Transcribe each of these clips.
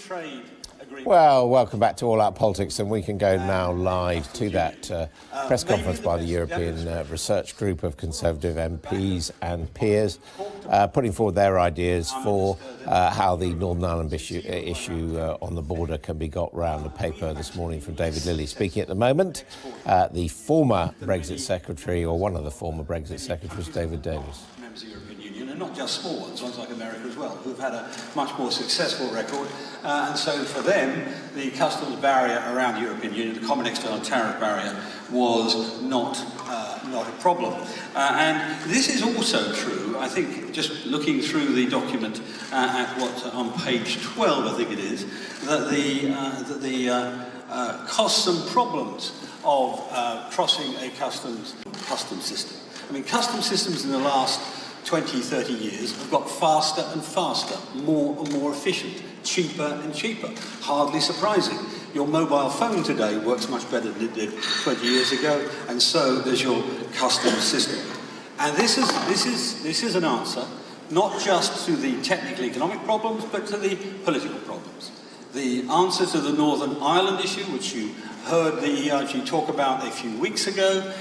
trade agreement. Well, welcome back to All Out Politics, and we can go now live to that press conference by the European Research Group of Conservative MPs and peers, putting forward their ideas for how the Northern Ireland issue on the border can be got round. A paper this morning from David Lilly. Speaking at the moment, the former Brexit Secretary, or one of the former Brexit Secretaries, David Davis. Members of the European Union, and not just small ones like America as well, who've had a much more successful record. And so for them, the customs barrier around the European Union, the common external tariff barrier, was not a problem. And this is also true, I think, just looking through the document at what, on page 12, I think it is, that the costs and problems of crossing a customs system. I mean, customs systems in the last 20, 30 years have got faster and faster, more and more efficient, cheaper and cheaper. Hardly surprising. Your mobile phone today works much better than it did 20 years ago, and so does your customs system. And this is an answer not just to the technical economic problems, but to the political problems. The answer to the Northern Ireland issue, which you heard the ERG talk about a few weeks ago,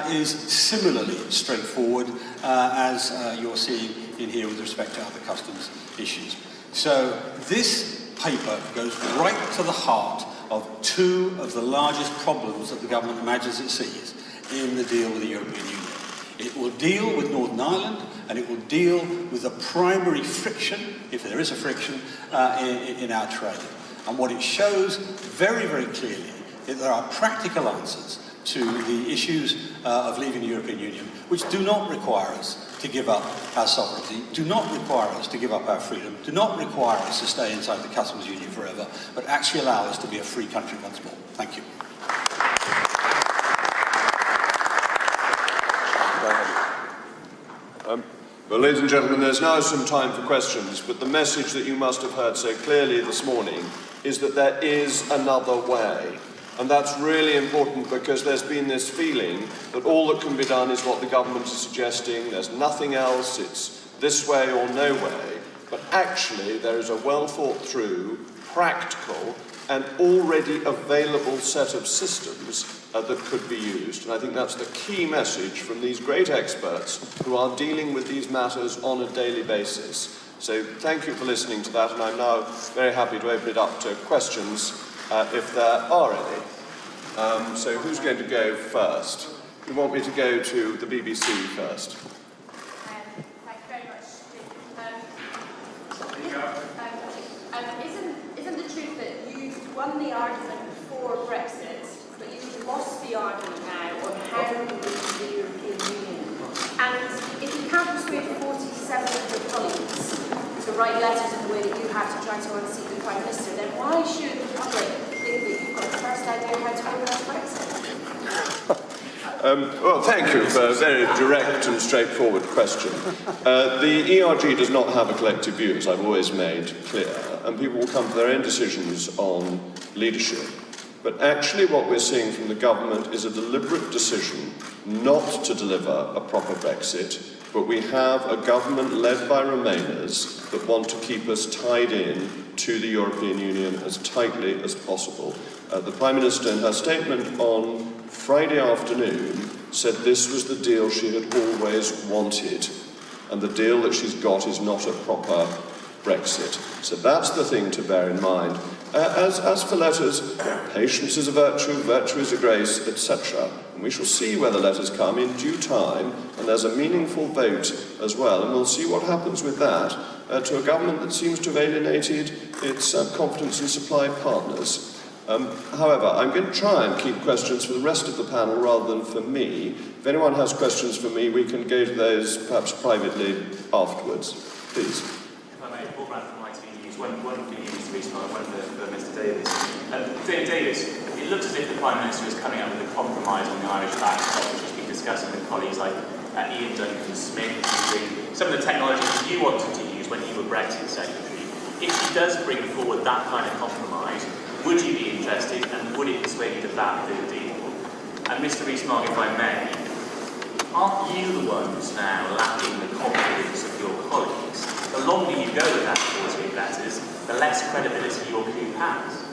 is similarly straightforward as you're seeing in here with respect to other customs issues. So this paper goes right to the heart of two of the largest problems that the government imagines it sees in the deal with the European Union. It will deal with Northern Ireland, and it will deal with the primary friction, if there is a friction, in our trade. And what it shows very, very clearly is there are practical answers to the issues of leaving the European Union, which do not require us to give up our sovereignty, do not require us to give up our freedom, do not require us to stay inside the customs union forever, but actually allow us to be a free country once more. Thank you. Well, ladies and gentlemen, there's now some time for questions, but the message that you must have heard so clearly this morning is that there is another way. And that's really important, because there's been this feeling that all that can be done is what the government is suggesting, there's nothing else, it's this way or no way. But actually, there is a well thought through, practical, and already available set of systems that could be used. And I think that's the key message from these great experts who are dealing with these matters on a daily basis. So thank you for listening to that, and I'm now very happy to open it up to questions if there are any. So who's going to go first? You want me to go to the BBC first? Thank you very much. Isn't the truth that you've won the argument before Brexit, but you've lost the argument now on how to leave the European Union? And if you can't persuade 47 of your colleagues to write letters in the way that you have to try to unseat the Prime Minister, then why should the public think that you've got the first idea how to organise Brexit? Well, thank you for a very direct and straightforward question. The ERG does not have a collective view, as I've always made clear, and people will come to their own decisions on leadership. But actually what we're seeing from the government is a deliberate decision not to deliver a proper Brexit, but we have a government led by Remainers that want to keep us tied in to the European Union as tightly as possible. The Prime Minister, in her statement on Friday afternoon, said this was the deal she had always wanted, and the deal that she's got is not a proper Brexit. So that's the thing to bear in mind. As for letters, patience is a virtue, virtue is a grace, etc. And we shall see where the letters come in due time, and there's a meaningful vote as well, and we'll see what happens with that to a government that seems to have alienated its confidence and supply partners. However, I'm going to try and keep questions for the rest of the panel rather than for me. If anyone has questions for me, we can go to those perhaps privately afterwards. Please. If I may, Paul Brand from ITV News, one for you, Mr. Rees-Mogg, one for Mr. Davis. David Davis, it looks as if the Prime Minister is coming up with a compromise on the Irish backstop, which has been discussing with colleagues like Ian Duncan-Smith, using some of the technologies that you wanted to use when you were Brexit Secretary. If she does bring forward that kind of compromise, would you be interested, and would it persuade you to back the deal? And Mr. Rees-Mogg, if I may, aren't you the ones now lacking the confidence of your colleagues? The longer you go with that 48 letters, the less credibility your coup has.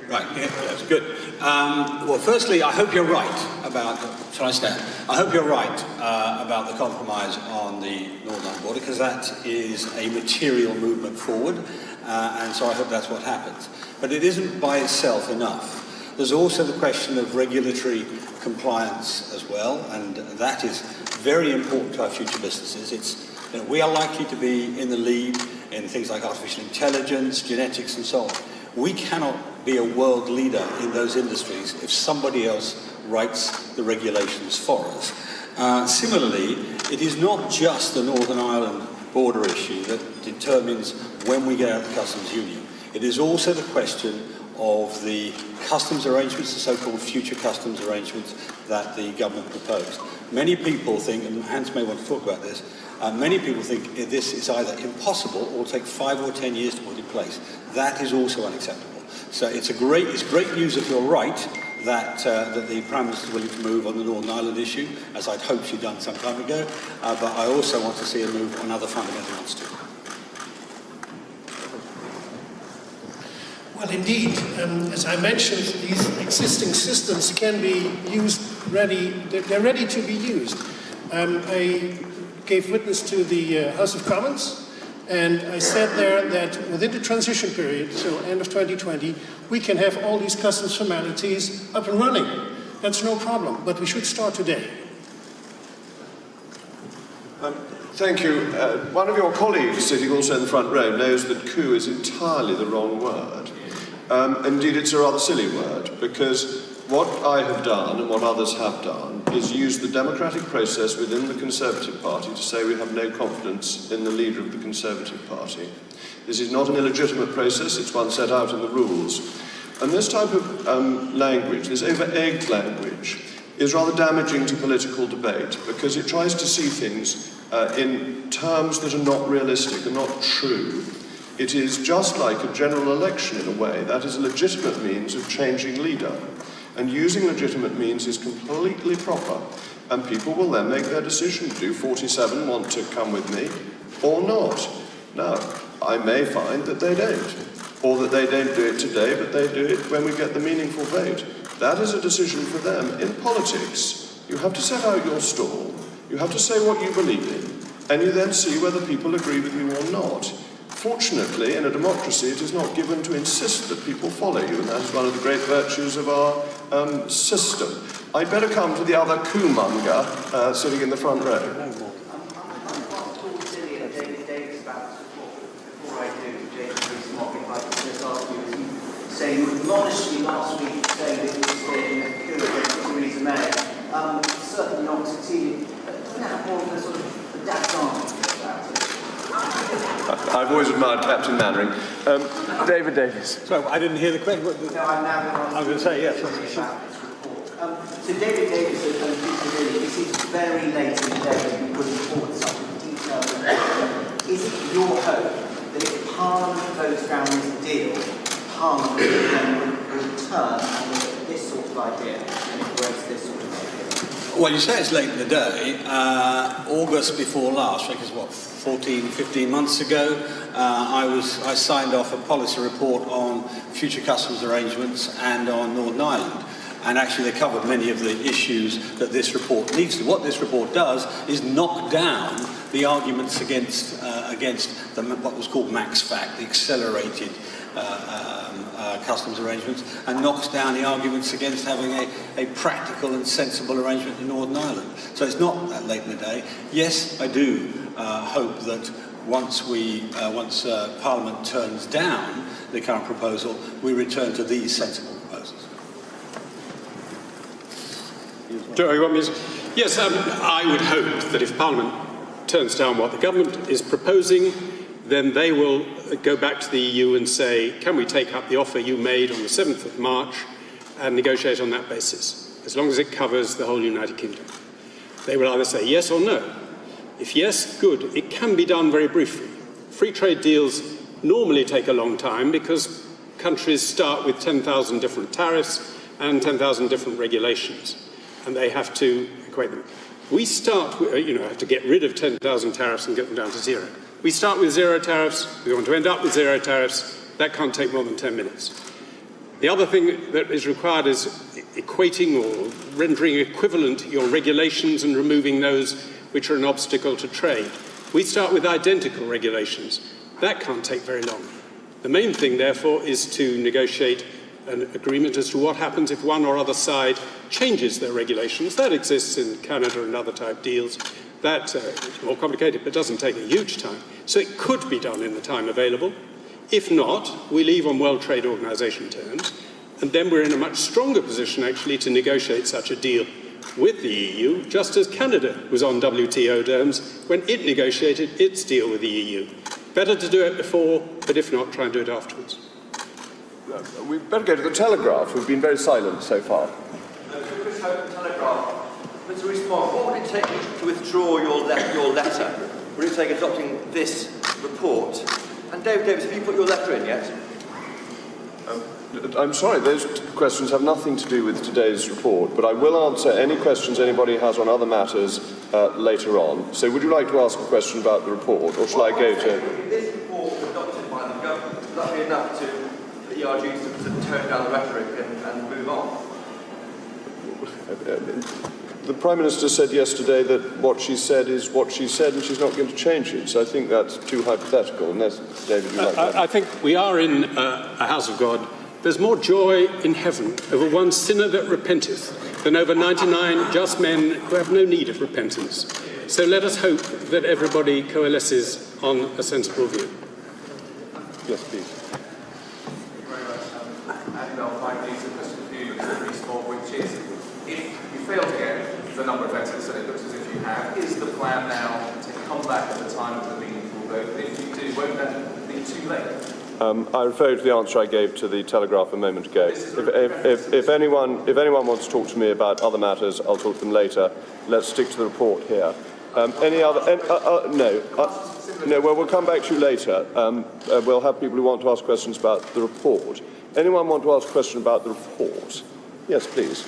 Right, yeah, that's good. Well, firstly, I hope you're right about, shall I stand? I hope you're right about the compromise on the Northern Ireland border, because that is a material movement forward, and so I hope that's what happens. But it isn't by itself enough. There's also the question of regulatory compliance as well, and that is very important to our future businesses. We are likely to be in the lead in things like artificial intelligence, genetics, and so on. We cannot be a world leader in those industries if somebody else writes the regulations for us. Similarly, it is not just the Northern Ireland border issue that determines when we get out of the customs union. It is also the question of the customs arrangements, the so-called future customs arrangements that the government proposed. Many people think, and Hans may want to talk about this, many people think this is either impossible or will take 5 or 10 years to put in place. That is also unacceptable. So it's great news if you're right that the Prime Minister is willing to move on the Northern Ireland issue, as I'd hoped she'd done some time ago, but I also want to see a move on other fundamental ones too. Well, indeed, as I mentioned, these existing systems can be used they're ready to be used. I gave witness to the House of Commons, and I said there that within the transition period, so end of 2020, we can have all these customs formalities up and running. That's no problem, but we should start today. Thank you. One of your colleagues, sitting also in the front row, knows that coup is entirely the wrong word. Indeed, it's a rather silly word, because what I have done and what others have done is use the democratic process within the Conservative Party to say we have no confidence in the leader of the Conservative Party. This is not an illegitimate process, it's one set out in the rules. And this type of language, this over-egged language, is rather damaging to political debate because it tries to see things in terms that are not realistic and not true. It is just like a general election in a way. That is a legitimate means of changing leader. And using legitimate means is completely proper. And people will then make their decision. Do 47 want to come with me or not? Now, I may find that they don't. Or that they don't do it today, but they do it when we get the meaningful vote. That is a decision for them. In politics, you have to set out your stall. You have to say what you believe in. And you then see whether people agree with you or not. Fortunately, in a democracy, it is not given to insist that people follow you, and that is one of the great virtues of our system. I'd better come to the other coup-monger sitting in the front row. So you admonished me last week saying that you were staging a coup against Theresa May. Certainly not succeeded. But now more of a sort of dazzle about it. I've always admired Captain Mannering. David Davis. Sorry, I didn't hear the question. No, I'm now I was going to say, yes. So David Davis and Peter Lilly, this is very late in the day to be putting forward such a detailed report. Is it your hope that if Parliament votes down this deal, Parliament will then return and look at this sort of idea and embrace this sort of idea? Well, you say it's late in the day. August before last, which is what, 14, 15 months ago, I signed off a policy report on future customs arrangements and on Northern Ireland. And actually they covered many of the issues that this report leads to. What this report does is knock down the arguments against what was called MaxFact, the accelerated customs arrangements, and knocks down the arguments against having a practical and sensible arrangement in Northern Ireland. So it's not that late in the day. Yes, I do hope that once Parliament turns down the current proposal, we return to these sensible proposals. Joe, you want me to? Yes, I would hope that if Parliament turns down what the government is proposing, then they will go back to the EU and say, can we take up the offer you made on the 7th of March and negotiate on that basis, as long as it covers the whole United Kingdom. They will either say yes or no. If yes, good. It can be done very briefly. Free trade deals normally take a long time because countries start with 10,000 different tariffs, and 10,000 different regulations, and they have to equate them. We start with, have to get rid of 10,000 tariffs and get them down to zero. We start with zero tariffs, we want to end up with zero tariffs. That can't take more than 10 minutes. The other thing that is required is equating or rendering equivalent your regulations and removing those which are an obstacle to trade. We start with identical regulations. That can't take very long. The main thing, therefore, is to negotiate an agreement as to what happens if one or other side changes their regulations. That exists in Canada and other type deals. That's more complicated, but doesn't take a huge time. So it could be done in the time available. If not, we leave on World Trade Organization terms, and then we're in a much stronger position, actually, to negotiate such a deal with the EU, just as Canada was on WTO terms when it negotiated its deal with the EU. Better to do it before, but if not, try and do it afterwards. We'd better go to the Telegraph. We've been very silent so far. Telegraph. Mr. Rees-Mogg, what would it take you to withdraw your letter? Would it take adopting this report? And David Davis, have you put your letter in yet? I'm sorry, those questions have nothing to do with today's report, but I will answer any questions anybody has on other matters later on. So would you like to ask a question about the report, or shall I go to... If this report was adopted by the government, would that be enough for the ERG to tone down the rhetoric and move on? The Prime Minister said yesterday that what she said is what she said and she's not going to change it. So I think that's too hypothetical, unless, David, you'd like to... I think we are in a house of God. There's more joy in heaven over one sinner that repenteth than over 99 just men who have no need of repentance. So let us hope that everybody coalesces on a sensible view. Yes, please. And finally, it's a question for you, Mr. Rees-Mogg, which is, if you fail to get the number of voters, and it looks as if you have, is the plan now to come back at the time of the meaningful vote? If you do, won't that be too late? I refer you to the answer I gave to the Telegraph a moment ago. If anyone wants to talk to me about other matters, I'll talk to them later. Let's stick to the report here. Any other? No. No. Well, we'll come back to you later. We'll have people who want to ask questions about the report. Anyone want to ask a question about the report? Yes, please.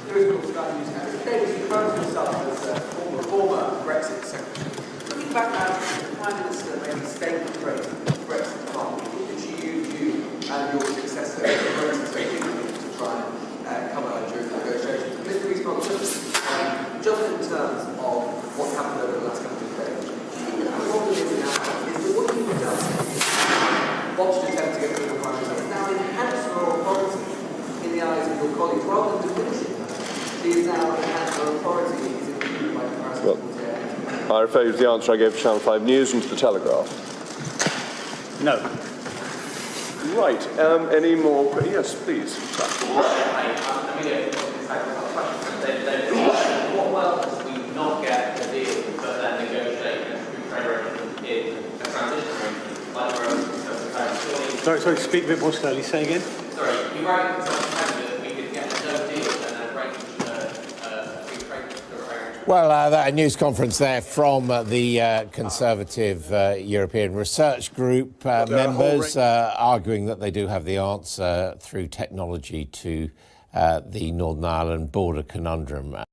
David, you found yourself as a former Brexit secretary. Looking back now, the Prime Minister made a statement for Brexit Party. Did she use you and your successor to try and come out during the negotiations? Mr. Rees-Mogg, just in terms of what's happened over the last couple of days, the problem is now is that what you've done, botched attempt to get rid of the Prime Minister, is now enhanced your authority in the eyes of your colleagues, rather than diminishing her. She is now enhanced her authority, is included by comparison to I refer you to the answer I gave to Channel 5 News and to the Telegraph. No. Right. Any more? Yes, please. What world does we not get a deal, but then negotiate a free trade arrangement in a transition arrangement, like we're Sorry, speak a bit more slowly. Say again. Sorry, you write in that we could get no deal and then arrange a free trade arrangement. Well, that news conference there from the Conservative European Research Group members arguing that they do have the answer through technology to the Northern Ireland border conundrum.